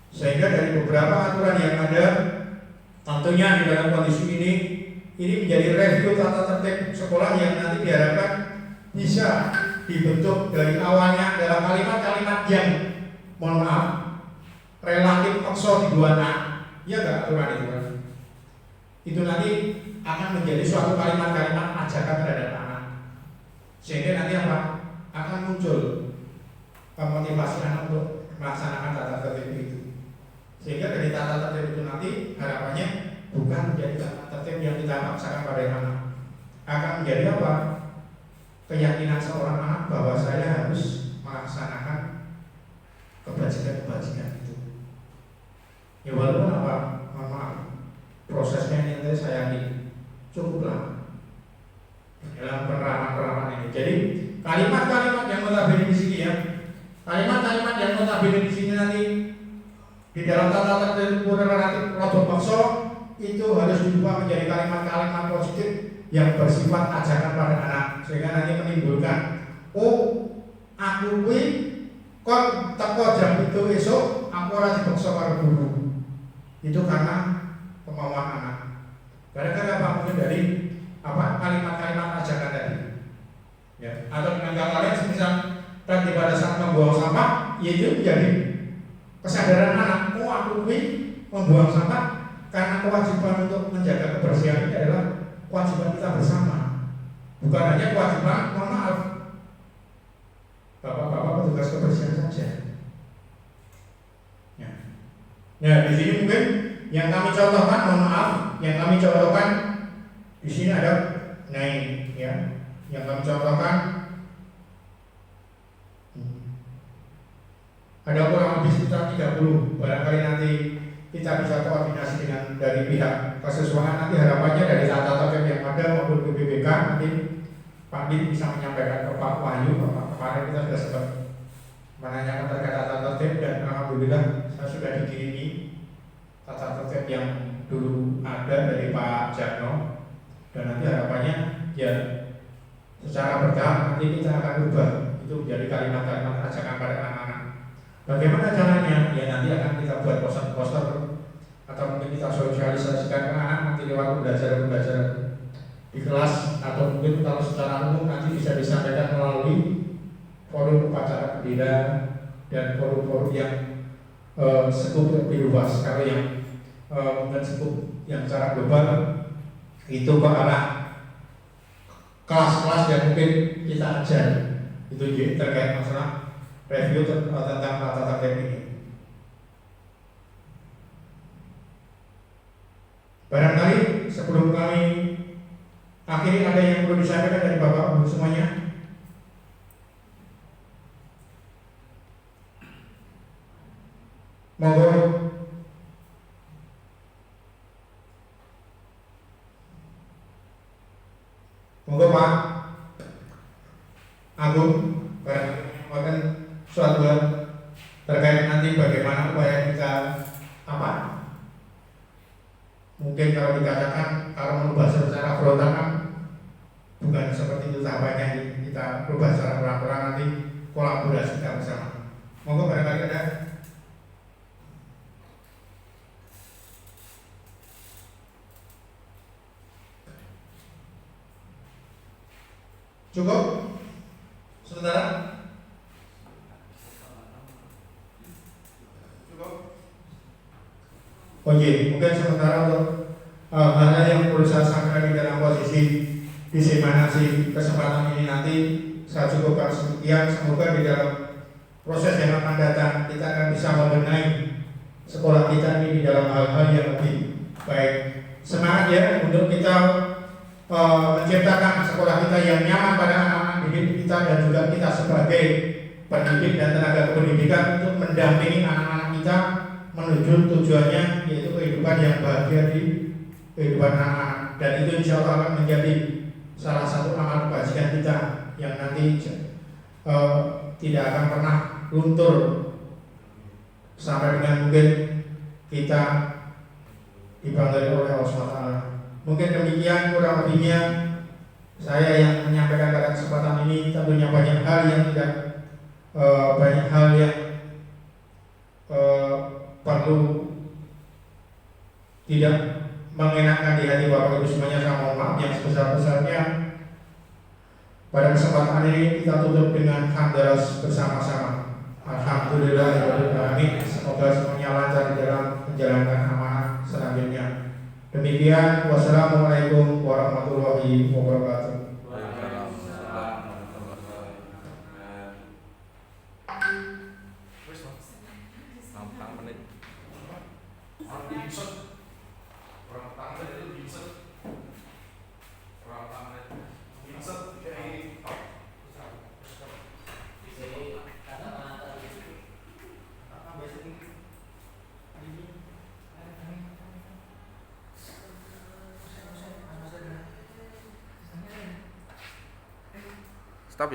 Sehingga dari beberapa aturan yang ada, tentunya di dalam kondisi ini menjadi review tata tertib sekolah yang nanti diharapkan bisa dibentuk dari awalnya dalam kalimat-kalimat yang, mohon maaf, relatif makso di dua anak, ya enggak aturan itu kan? Itu nanti akan menjadi suatu kalimat-kalimat ajakan terhadap anak, sehingga nanti apa? Akan muncul motivasi anak untuk melaksanakan tata tertib itu. Sehingga dari tata tertib itu nanti harapannya bukan menjadi tata tertib yang kita paksakan pada anak, akan menjadi apa? Keyakinan seorang anak bahwa saya harus melaksanakan kebajikan-kebajikan itu. Ya walaupun apa? Mohon maaf, prosesnya ini nanti saya yakin cukup lama dalam penerapan ini. Jadi kalimat-kalimat yang notabene di sini ya, kalimat-kalimat yang notabene di sini nanti di dalam tata tertib relatif roboh makso itu harus diubah menjadi kalimat-kalimat positif yang bersifat ajakan pada anak, sehingga nanti menimbulkan aku kuwi kon teko jam itu esok aku ora dipaksa karo guru. Itu karena kemauan anak. Gara-gara apa? Mungkin dari apa kalimat-kalimat ajakan tadi. Ya, atau dengan kata lain semisal tadi pada saat membuang sampah, yaitu menjadi kesadaran anak, aku kuwi membuang sampah karena kewajiban untuk menjaga kebersihan ini adalah kewajiban kita bersama, bukan hanya kewajiban, mohon maaf, bapak-bapak petugas kebersihan saja. Ya, di sini mungkin yang kami contohkan, mohon maaf, yang kami contohkan di sini ada, nah ini, ya, yang kami contohkan ada kurang lebih sekitar 30. Barangkali nanti kita bisa koordinasi dengan dari pihak kesesuaian, nanti harapannya dari tata tertib yang ada maupun BPBK nanti Pak Din bisa menyampaikan ke Pak Wahyu. Kemarin kita sudah sempat menanyakan terkait tata tertib dan alhamdulillah saya sudah dikirimi tata tertib yang dulu ada dari Pak Jarno, dan nanti harapannya ya secara bertahap nanti kita akan ubah itu menjadi kalimat-kalimat ajakan pada anak-anak. Bagaimana caranya? Ya nanti akan kita buat poster-poster atau mungkin kita sosialisasikan ke anak nanti lewat pembelajaran di kelas, atau mungkin kalau secara umum nanti bisa disampaikan melalui forum upacara bendera dan forum-forum yang skup lebih luas. Kalau yang mungkin skup yang secara global itu ke arah kelas-kelas yang mungkin kita ajar itu terkait masalah review tentang tata tertib ini. Barangkali sebelum kami akhiri ada yang perlu disampaikan dari Bapak Ibu semuanya? Monggo. Monggo Pak Agung, barangkali suatu hal terkait nanti bagaimana upaya kita apa? Mungkin kalau dikatakan kalau merubah secara frontal kan bukan seperti itu tahapannya, kita berubah secara pelan-pelan, nanti kolaborasi kita bersama. Monggo barangkali ada. Cukup? Sementara? Oke, mungkin sementara untuk hal yang perlu saya sampaikan di dalam posisi diseminasi kesempatan ini nanti saya cukupkan sekian. Semoga di dalam proses yang akan datang kita akan bisa membenahi sekolah kita ini di dalam hal-hal yang lebih baik. Semangat ya untuk kita menciptakan sekolah kita yang nyaman pada anak-anak didik kita, dan juga kita sebagai pendidik dan tenaga pendidikan untuk mendampingi anak-anak kita menuju tujuannya, yaitu kehidupan yang bahagia di kehidupan anak-anak. Dan itu insya Allah akan menjadi salah satu amal kebajikan kita yang nanti tidak akan pernah luntur sampai dengan mungkin kita dibanggai oleh Allah SWT. Mungkin demikian kurang lebihnya saya yang menyampaikan pada kesempatan ini. Tentunya banyak hal yang perlu tidak mengenakan di hati Bapak Ibu semuanya. Saya mohon maaf yang sebesar-besarnya. Pada kesempatan ini kita tutup dengan hamdalah bersama-sama. Alhamdulillahirrahmanirrahim. Semoga semuanya lancar di dalam menjalankan amanah selanjutnya. Demikian, wassalamualaikum warahmatullahi wabarakatuh.